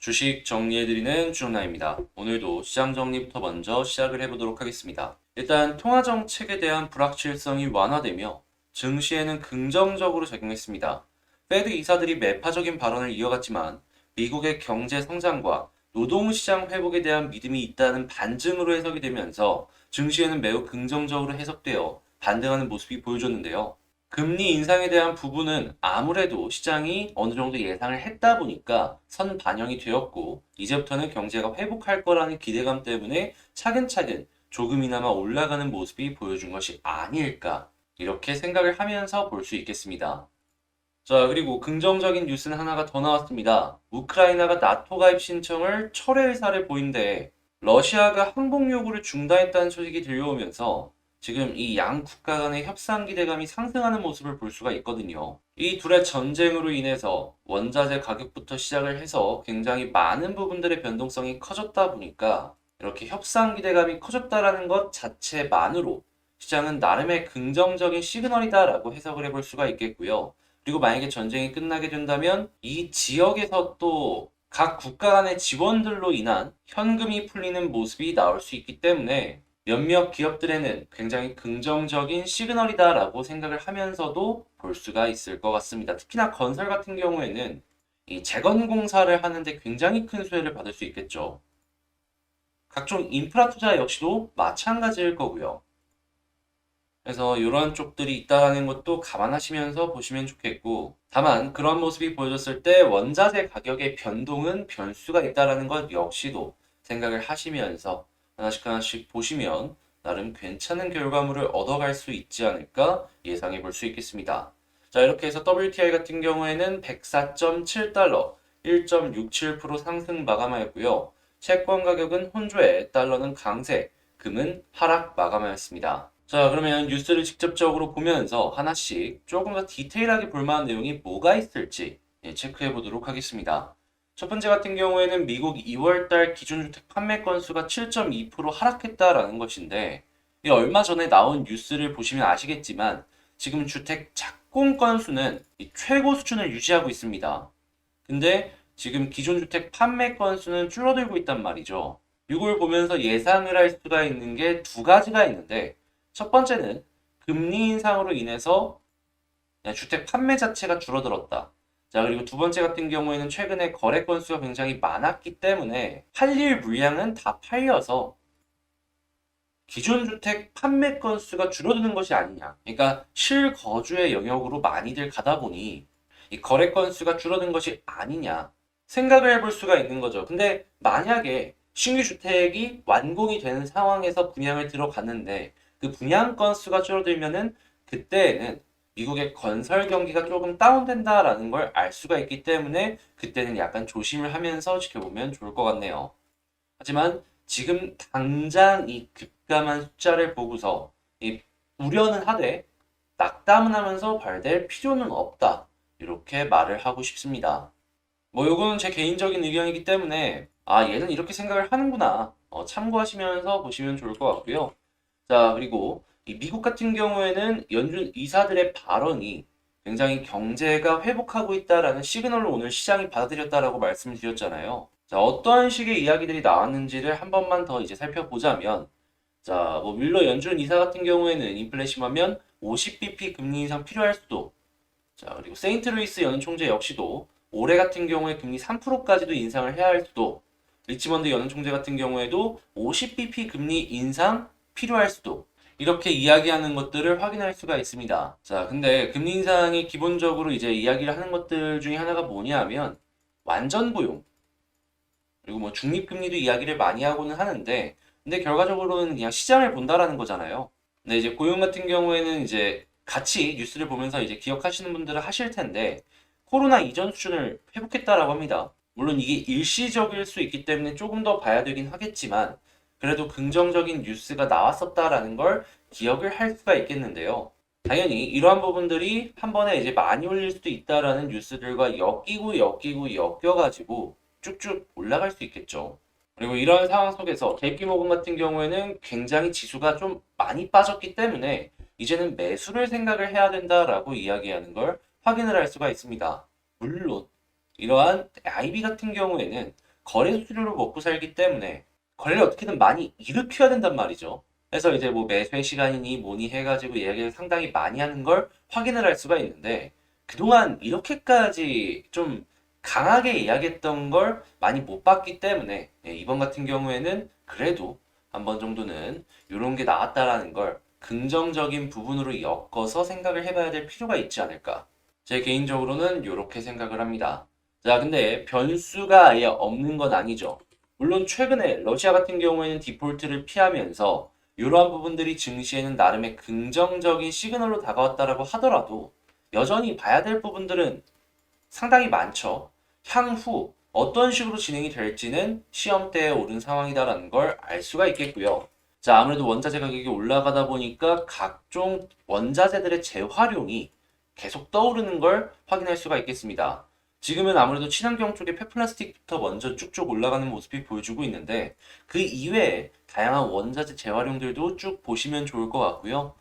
주식 정리해드리는 주나입니다. 오늘도 시장 정리부터 먼저 시작을 해보도록 하겠습니다. 일단 통화 정책에 대한 불확실성이 완화되며 증시에는 긍정적으로 작용했습니다. 페드 이사들이 매파적인 발언을 이어갔지만 미국의 경제 성장과 노동시장 회복에 대한 믿음이 있다는 반증으로 해석이 되면서 증시에는 매우 긍정적으로 해석되어 반등하는 모습이 보여줬는데요. 금리 인상에 대한 부분은 아무래도 시장이 어느 정도 예상을 했다 보니까 선 반영이 되었고, 이제부터는 경제가 회복할 거라는 기대감 때문에 차근차근 조금이나마 올라가는 모습이 보여준 것이 아닐까, 이렇게 생각을 하면서 볼 수 있겠습니다. 자, 그리고 긍정적인 뉴스는 하나가 더 나왔습니다. 우크라이나가 나토 가입 신청을 철회 의사를 보인데, 러시아가 항복 요구를 중단했다는 소식이 들려오면서 지금 이 양 국가 간의 협상 기대감이 상승하는 모습을 볼 수가 있거든요. 이 둘의 전쟁으로 인해서 원자재 가격부터 시작을 해서 굉장히 많은 부분들의 변동성이 커졌다 보니까 이렇게 협상 기대감이 커졌다라는 것 자체만으로 시장은 나름의 긍정적인 시그널이다라고 해석을 해볼 수가 있겠고요. 그리고 만약에 전쟁이 끝나게 된다면 이 지역에서 또 각 국가 간의 지원들로 인한 현금이 풀리는 모습이 나올 수 있기 때문에 몇몇 기업들에는 굉장히 긍정적인 시그널이다라고 생각을 하면서도 볼 수가 있을 것 같습니다. 특히나 건설 같은 경우에는 이 재건 공사를 하는데 굉장히 큰 수혜를 받을 수 있겠죠. 각종 인프라 투자 역시도 마찬가지일 거고요. 그래서 이런 쪽들이 있다는 것도 감안하시면서 보시면 좋겠고, 다만 그런 모습이 보여졌을 때 원자재 가격의 변동은 변수가 있다는 것 역시도 생각을 하시면서 하나씩 하나씩 보시면 나름 괜찮은 결과물을 얻어갈 수 있지 않을까 예상해 볼 수 있겠습니다. 자, 이렇게 해서 WTI 같은 경우에는 104.7달러, 1.67% 상승 마감하였고요. 채권 가격은 혼조에 달러는 강세, 금은 하락 마감하였습니다. 자, 그러면 뉴스를 직접적으로 보면서 하나씩 조금 더 디테일하게 볼 만한 내용이 뭐가 있을지 체크해 보도록 하겠습니다. 첫 번째 같은 경우에는 미국 2월달 기준주택 판매 건수가 7.2% 하락했다라는 것인데, 이 얼마 전에 나온 뉴스를 보시면 아시겠지만 지금 주택 착공 건수는 이 최고 수준을 유지하고 있습니다. 근데 지금 기존주택 판매 건수는 줄어들고 있단 말이죠. 이걸 보면서 예상을 할 수가 있는 게 두 가지가 있는데, 첫 번째는 금리 인상으로 인해서 그냥 주택 판매 자체가 줄어들었다. 자, 그리고 두 번째 같은 경우에는 최근에 거래 건수가 굉장히 많았기 때문에 팔릴 물량은 다 팔려서 기존 주택 판매 건수가 줄어드는 것이 아니냐. 그러니까 실거주의 영역으로 많이들 가다 보니 이 거래 건수가 줄어든 것이 아니냐 생각을 해볼 수가 있는 거죠. 근데 만약에 신규 주택이 완공이 되는 상황에서 분양을 들어갔는데 그 분양 건수가 줄어들면은 그때에는 미국의 건설 경기가 조금 다운된다라는 걸 알 수가 있기 때문에 그때는 약간 조심을 하면서 지켜보면 좋을 것 같네요. 하지만 지금 당장 이 급감한 숫자를 보고서 이 우려는 하되 낙담은 하면서 발댈 필요는 없다. 이렇게 말을 하고 싶습니다. 뭐 요거는 제 개인적인 의견이기 때문에 얘는 이렇게 생각을 하는구나 참고하시면서 보시면 좋을 것 같고요. 자, 그리고 이 미국 같은 경우에는 연준 이사들의 발언이 굉장히 경제가 회복하고 있다라는 시그널로 오늘 시장이 받아들였다라고 말씀을 드렸잖아요. 자, 어떠한 식의 이야기들이 나왔는지를 한 번만 더 이제 살펴보자면, 자, 뭐 윌러 연준 이사 같은 경우에는 인플레이션하면 50bp 금리 인상 필요할 수도. 자, 그리고 세인트루이스 연 총재 역시도 올해 같은 경우에 금리 3%까지도 인상을 해야 할 수도. 리치먼드 연 총재 같은 경우에도 50bp 금리 인상 필요할 수도. 이렇게 이야기하는 것들을 확인할 수가 있습니다. 자, 근데 금리 인상이 기본적으로 이제 이야기를 하는 것들 중에 하나가 뭐냐면 완전 고용, 그리고 뭐 중립금리도 이야기를 많이 하고는 하는데, 근데 결과적으로는 그냥 시장을 본다라는 거잖아요. 근데 이제 고용 같은 경우에는 이제 같이 뉴스를 보면서 이제 기억하시는 분들은 하실 텐데, 코로나 이전 수준을 회복했다라고 합니다. 물론 이게 일시적일 수 있기 때문에 조금 더 봐야 되긴 하겠지만, 그래도 긍정적인 뉴스가 나왔었다라는 걸 기억을 할 수가 있겠는데요. 당연히 이러한 부분들이 한 번에 이제 많이 올릴 수도 있다라는 뉴스들과 엮여가지고 쭉쭉 올라갈 수 있겠죠. 그리고 이런 상황 속에서 JP모건 같은 경우에는 굉장히 지수가 좀 많이 빠졌기 때문에 이제는 매수를 생각을 해야 된다라고 이야기하는 걸 확인을 할 수가 있습니다. 물론 이러한 IB 같은 경우에는 거래 수수료로 먹고 살기 때문에 거래를 어떻게든 많이 일으켜야 된단 말이죠. 그래서 이제 뭐 매수의 시간이니 뭐니 해가지고 이야기를 상당히 많이 하는 걸 확인을 할 수가 있는데 그동안 이렇게까지 좀 강하게 이야기했던 걸 많이 못 봤기 때문에 이번 같은 경우에는 그래도 한 번 정도는 이런 게 나왔다라는 걸 긍정적인 부분으로 엮어서 생각을 해봐야 될 필요가 있지 않을까. 제 개인적으로는 이렇게 생각을 합니다. 자, 근데 변수가 아예 없는 건 아니죠. 물론 최근에 러시아 같은 경우에는 디폴트를 피하면서 이러한 부분들이 증시에는 나름의 긍정적인 시그널로 다가왔다라고 하더라도 여전히 봐야 될 부분들은 상당히 많죠. 향후 어떤 식으로 진행이 될지는 시험대에 오른 상황이다라는 걸 알 수가 있겠고요. 자, 아무래도 원자재 가격이 올라가다 보니까 각종 원자재들의 재활용이 계속 떠오르는 걸 확인할 수가 있겠습니다. 지금은 아무래도 친환경 쪽에 폐플라스틱부터 먼저 쭉쭉 올라가는 모습이 보여주고 있는데 그 이외에 다양한 원자재 재활용들도 쭉 보시면 좋을 것 같고요.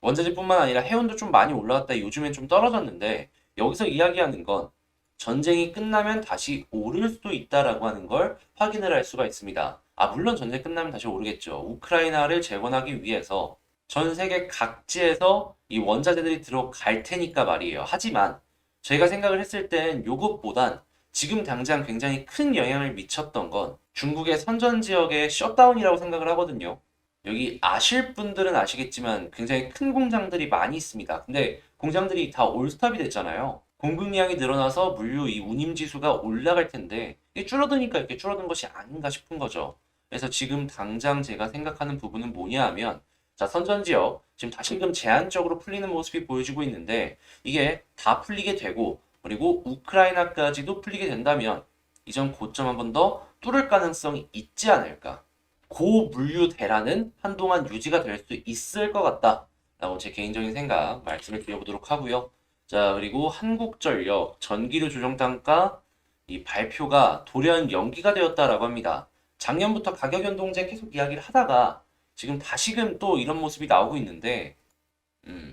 원자재뿐만 아니라 해운도 좀 많이 올라갔다 요즘엔 좀 떨어졌는데 여기서 이야기하는 건 전쟁이 끝나면 다시 오를 수도 있다라고 하는 걸 확인을 할 수가 있습니다. 아, 물론 전쟁이 끝나면 다시 오르겠죠. 우크라이나를 재건하기 위해서 전 세계 각지에서 이 원자재들이 들어갈 테니까 말이에요. 하지만 제가 생각을 했을 땐 요것보단 지금 당장 굉장히 큰 영향을 미쳤던 건 중국의 선전 지역의 셧다운이라고 생각을 하거든요. 여기 아실 분들은 아시겠지만 굉장히 큰 공장들이 많이 있습니다. 근데 공장들이 다 올스톱이 됐잖아요. 공급량이 늘어나서 물류 이 운임 지수가 올라갈 텐데 이게 줄어드니까 이렇게 줄어든 것이 아닌가 싶은 거죠. 그래서 지금 당장 제가 생각하는 부분은 뭐냐 하면 자, 선전 지역 지금 다시금 제한적으로 풀리는 모습이 보여지고 있는데 이게 다 풀리게 되고 그리고 우크라이나까지도 풀리게 된다면 이전 고점 한 번 더 뚫을 가능성이 있지 않을까. 고물류 대란은 한동안 유지가 될 수 있을 것 같다라고 제 개인적인 생각 말씀을 드려보도록 하고요. 자, 그리고 한국전력 전기료 조정 단가 이 발표가 돌연 연기가 되었다라고 합니다. 작년부터 가격 연동제 계속 이야기를 하다가 지금 다시금 또 이런 모습이 나오고 있는데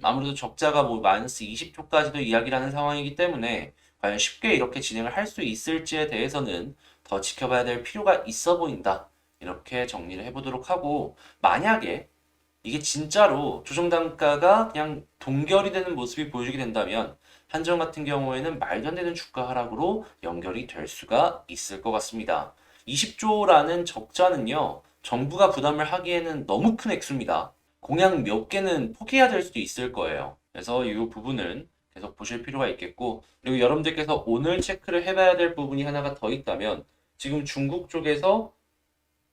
아무래도 적자가 뭐 마이너스 20조까지도 이야기를 하는 상황이기 때문에 과연 쉽게 이렇게 진행을 할 수 있을지에 대해서는 더 지켜봐야 될 필요가 있어 보인다. 이렇게 정리를 해보도록 하고 만약에 이게 진짜로 조정 단가가 그냥 동결이 되는 모습이 보여지게 된다면 한전 같은 경우에는 말도 안 되는 주가 하락으로 연결이 될 수가 있을 것 같습니다. 20조라는 적자는요, 정부가 부담을 하기에는 너무 큰 액수입니다. 공약 몇 개는 포기해야 될 수도 있을 거예요. 그래서 이 부분은 계속 보실 필요가 있겠고, 그리고 여러분들께서 오늘 체크를 해봐야 될 부분이 하나가 더 있다면, 지금 중국 쪽에서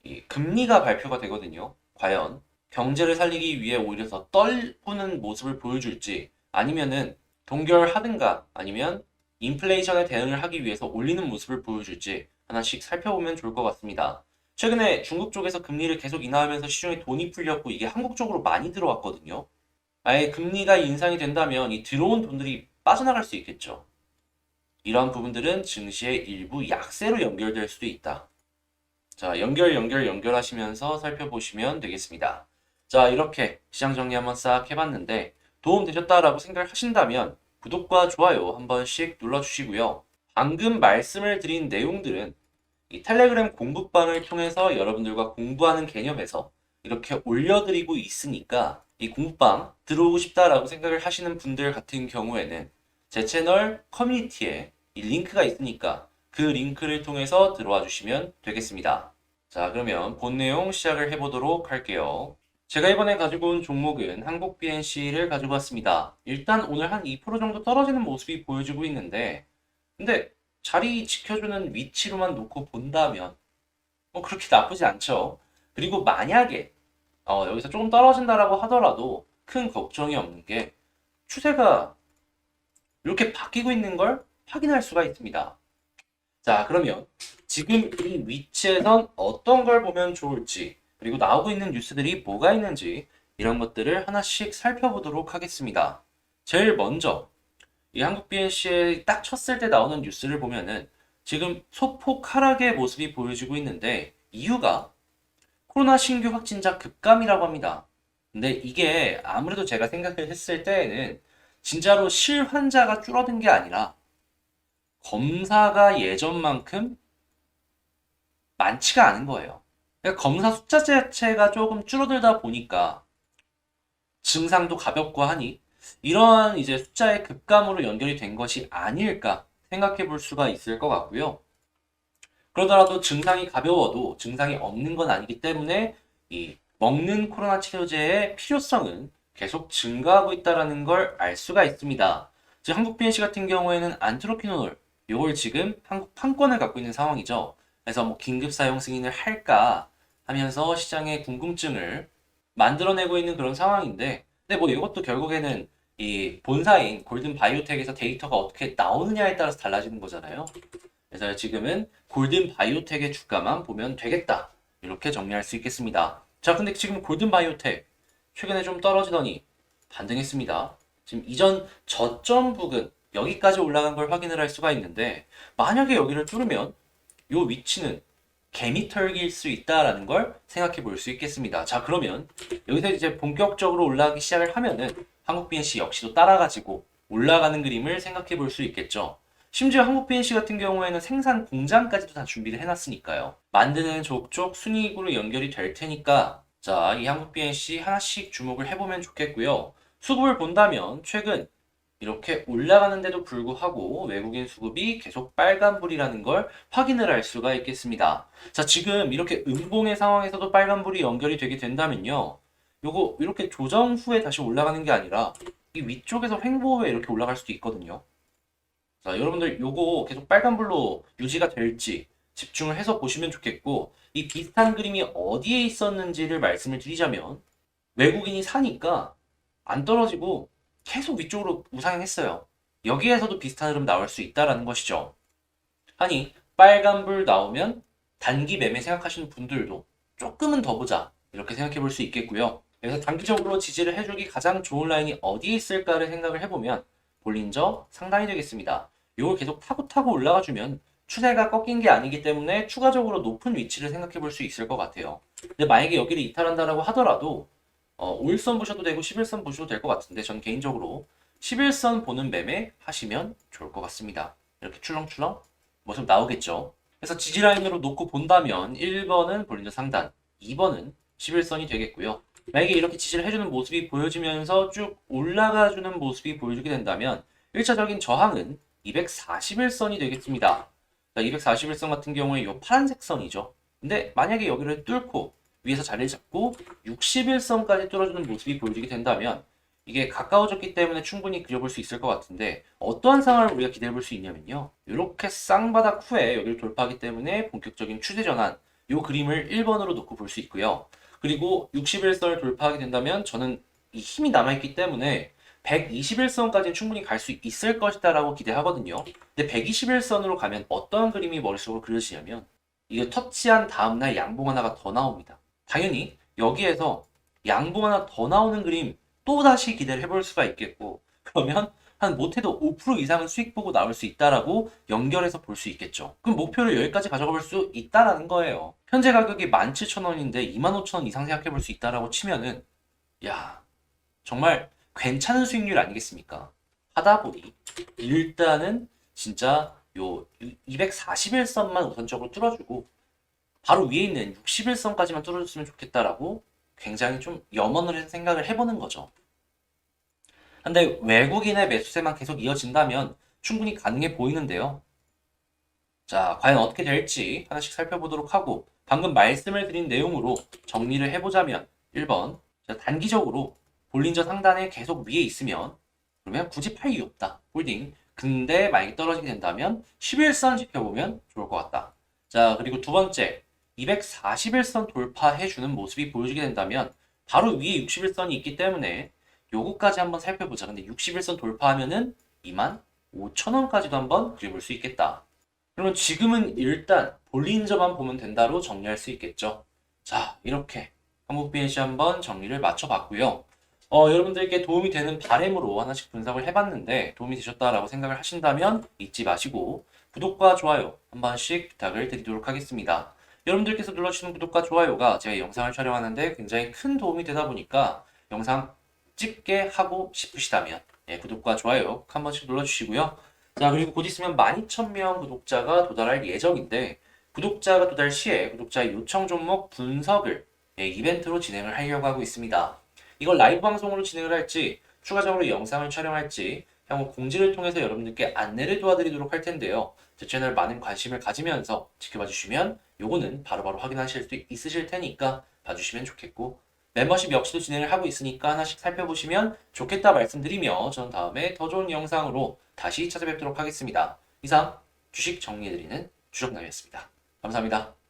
이 금리가 발표가 되거든요. 과연 경제를 살리기 위해 오히려 더 떨구는 모습을 보여줄지 아니면은 동결하든가 아니면 인플레이션에 대응을 하기 위해서 올리는 모습을 보여줄지 하나씩 살펴보면 좋을 것 같습니다. 최근에 중국 쪽에서 금리를 계속 인하하면서 시중에 돈이 풀렸고 이게 한국 쪽으로 많이 들어왔거든요. 아예 금리가 인상이 된다면 이 들어온 돈들이 빠져나갈 수 있겠죠. 이러한 부분들은 증시의 일부 약세로 연결될 수도 있다. 자, 연결하시면서 살펴보시면 되겠습니다. 자, 이렇게 시장 정리 한번 싹 해봤는데 도움 되셨다라고 생각하신다면 구독과 좋아요 한 번씩 눌러주시고요. 방금 말씀을 드린 내용들은 이 텔레그램 공부방을 통해서 여러분들과 공부하는 개념에서 이렇게 올려드리고 있으니까 이 공부방 들어오고 싶다라고 생각을 하시는 분들 같은 경우에는 제 채널 커뮤니티에 이 링크가 있으니까 그 링크를 통해서 들어와 주시면 되겠습니다. 자, 그러면 본 내용 시작을 해보도록 할게요. 제가 이번에 가지고 온 종목은 한국 BNC를 가지고 왔습니다. 일단 오늘 한 2% 정도 떨어지는 모습이 보여지고 있는데 근데 자리 지켜주는 위치로만 놓고 본다면 뭐 그렇게 나쁘지 않죠. 그리고 만약에 여기서 조금 떨어진다라고 하더라도 큰 걱정이 없는 게 추세가 이렇게 바뀌고 있는 걸 확인할 수가 있습니다. 자, 그러면 지금 이 위치에선 어떤 걸 보면 좋을지, 그리고 나오고 있는 뉴스들이 뭐가 있는지, 이런 것들을 하나씩 살펴보도록 하겠습니다. 제일 먼저, 이 한국 BNC에 딱 쳤을 때 나오는 뉴스를 보면은 지금 소폭 하락의 모습이 보여지고 있는데, 이유가 코로나 신규 확진자 급감이라고 합니다. 근데 이게 아무래도 제가 생각을 했을 때에는 진짜로 실환자가 줄어든 게 아니라 검사가 예전만큼 많지가 않은 거예요. 그러니까 검사 숫자 자체가 조금 줄어들다 보니까 증상도 가볍고 하니 이러한 이제 숫자의 급감으로 연결이 된 것이 아닐까 생각해 볼 수가 있을 것 같고요. 그러더라도 증상이 가벼워도 증상이 없는 건 아니기 때문에 이 먹는 코로나 치료제의 필요성은 계속 증가하고 있다는 걸 알 수가 있습니다. 즉 한국 BNC 같은 경우에는 안트로피노놀 요걸 지금 한국 판권을 갖고 있는 상황이죠. 그래서 뭐 긴급 사용 승인을 할까 하면서 시장의 궁금증을 만들어내고 있는 그런 상황인데, 근데 뭐 이것도 결국에는 이 본사인 골든 바이오텍에서 데이터가 어떻게 나오느냐에 따라서 달라지는 거잖아요. 그래서 지금은 골든 바이오텍의 주가만 보면 되겠다. 이렇게 정리할 수 있겠습니다. 자, 근데 지금 골든 바이오텍 최근에 좀 떨어지더니 반등했습니다. 지금 이전 저점 부근 여기까지 올라간 걸 확인을 할 수가 있는데, 만약에 여기를 뚫으면 이 위치는 개미털기일 수 있다라는 걸 생각해 볼 수 있겠습니다. 자, 그러면 여기서 이제 본격적으로 올라가기 시작을 하면은 한국 BNC 역시도 따라가지고 올라가는 그림을 생각해 볼 수 있겠죠. 심지어 한국 BNC 같은 경우에는 생산 공장까지도 다 준비를 해놨으니까요. 만드는 족족 순이익으로 연결이 될 테니까, 자, 이 한국 BNC 하나씩 주목을 해보면 좋겠고요. 수급을 본다면 최근 이렇게 올라가는데도 불구하고 외국인 수급이 계속 빨간불이라는 걸 확인을 할 수가 있겠습니다. 자, 지금 이렇게 음봉의 상황에서도 빨간불이 연결이 되게 된다면요. 요거 이렇게 조정 후에 다시 올라가는 게 아니라 이 위쪽에서 횡보 후에 이렇게 올라갈 수도 있거든요. 자, 여러분들 요거 계속 빨간불로 유지가 될지 집중을 해서 보시면 좋겠고, 이 비슷한 그림이 어디에 있었는지를 말씀을 드리자면 외국인이 사니까 안 떨어지고 계속 위쪽으로 우상향했어요. 여기에서도 비슷한 흐름 나올 수 있다라는 것이죠. 아니, 빨간불 나오면 단기 매매 생각하시는 분들도 조금은 더 보자 이렇게 생각해 볼 수 있겠고요. 그래서 단기적으로 지지를 해주기 가장 좋은 라인이 어디에 있을까를 생각을 해보면 볼린저 상단이 되겠습니다. 이걸 계속 타고 올라가주면 추세가 꺾인 게 아니기 때문에 추가적으로 높은 위치를 생각해 볼 수 있을 것 같아요. 근데 만약에 여기를 이탈한다라고 하더라도 5일선 보셔도 되고 11선 보셔도 될 것 같은데, 전 개인적으로 11선 보는 매매 하시면 좋을 것 같습니다. 이렇게 출렁출렁 모습 나오겠죠. 그래서 지지라인으로 놓고 본다면 1번은 볼린저 상단, 2번은 11선이 되겠고요. 만약에 이렇게 지지를 해주는 모습이 보여지면서 쭉 올라가주는 모습이 보여주게 된다면 1차적인 저항은 241선이 되겠습니다. 241선 같은 경우에 이 파란색 선이죠. 근데 만약에 여기를 뚫고 위에서 자리를 잡고 61선까지 뚫어주는 모습이 보여지게 된다면 이게 가까워졌기 때문에 충분히 그려볼 수 있을 것 같은데, 어떠한 상황을 우리가 기대해 볼 수 있냐면요. 이렇게 쌍바닥 후에 여기를 돌파하기 때문에 본격적인 추세 전환, 이 그림을 1번으로 놓고 볼 수 있고요. 그리고 61선을 돌파하게 된다면 저는 이 힘이 남아있기 때문에 121선까지는 충분히 갈 수 있을 것이다 라고 기대하거든요. 근데 121선으로 가면 어떤 그림이 머릿속으로 그려지냐면 이게 터치한 다음날 양봉 하나가 더 나옵니다. 당연히 여기에서 양봉 하나 더 나오는 그림 또다시 기대를 해볼 수가 있겠고, 그러면 한 못해도 5% 이상은 수익 보고 나올 수 있다라고 연결해서 볼 수 있겠죠. 그럼 목표를 여기까지 가져가 볼 수 있다라는 거예요. 현재 가격이 17,000원인데 25,000원 이상 생각해 볼 수 있다라고 치면은, 야, 정말 괜찮은 수익률 아니겠습니까? 하다 보니 일단은 진짜 요 241선만 우선적으로 뚫어주고 바로 위에 있는 61선까지만 뚫어줬으면 좋겠다라고 굉장히 좀 염원을 해서 생각을 해보는 거죠. 근데 외국인의 매수세만 계속 이어진다면 충분히 가능해 보이는데요. 자, 과연 어떻게 될지 하나씩 살펴보도록 하고, 방금 말씀을 드린 내용으로 정리를 해보자면 1번, 단기적으로 볼린저 상단에 계속 위에 있으면 그러면 굳이 팔 이유 없다. 홀딩. 근데 만약에 떨어지게 된다면 11선 지켜보면 좋을 것 같다. 자, 그리고 두 번째, 241선 돌파해주는 모습이 보여지게 된다면 바로 위에 61선이 있기 때문에 요거까지 한번 살펴보자. 근데 61선 돌파하면은 25,000원까지도 한번 그려볼 수 있겠다. 그러면 지금은 일단 볼린저만 보면 된다로 정리할 수 있겠죠. 자, 이렇게 한국 BNC 한번 정리를 마쳐봤고요. 여러분들께 도움이 되는 바램으로 하나씩 분석을 해봤는데 도움이 되셨다라고 생각을 하신다면 잊지 마시고 구독과 좋아요 한 번씩 부탁을 드리도록 하겠습니다. 여러분들께서 눌러주시는 구독과 좋아요가 제가 영상을 촬영하는데 굉장히 큰 도움이 되다 보니까 영상 찍게 하고 싶으시다면 구독과 좋아요 꼭 한 번씩 눌러주시고요. 자, 그리고 곧 있으면 12,000명 구독자가 도달할 예정인데 구독자가 도달 시에 구독자의 요청 종목 분석을 이벤트로 진행을 하려고 하고 있습니다. 이걸 라이브 방송으로 진행을 할지 추가적으로 영상을 촬영할지 향후 공지를 통해서 여러분들께 안내를 도와드리도록 할 텐데요. 제 채널 많은 관심을 가지면서 지켜봐 주시면 요거는 바로바로 확인하실 수 있으실 테니까 봐주시면 좋겠고, 멤버십 역시도 진행을 하고 있으니까 하나씩 살펴보시면 좋겠다 말씀드리며 전 다음에 더 좋은 영상으로 다시 찾아뵙도록 하겠습니다. 이상 주식 정리해드리는 주정남이었습니다. 감사합니다.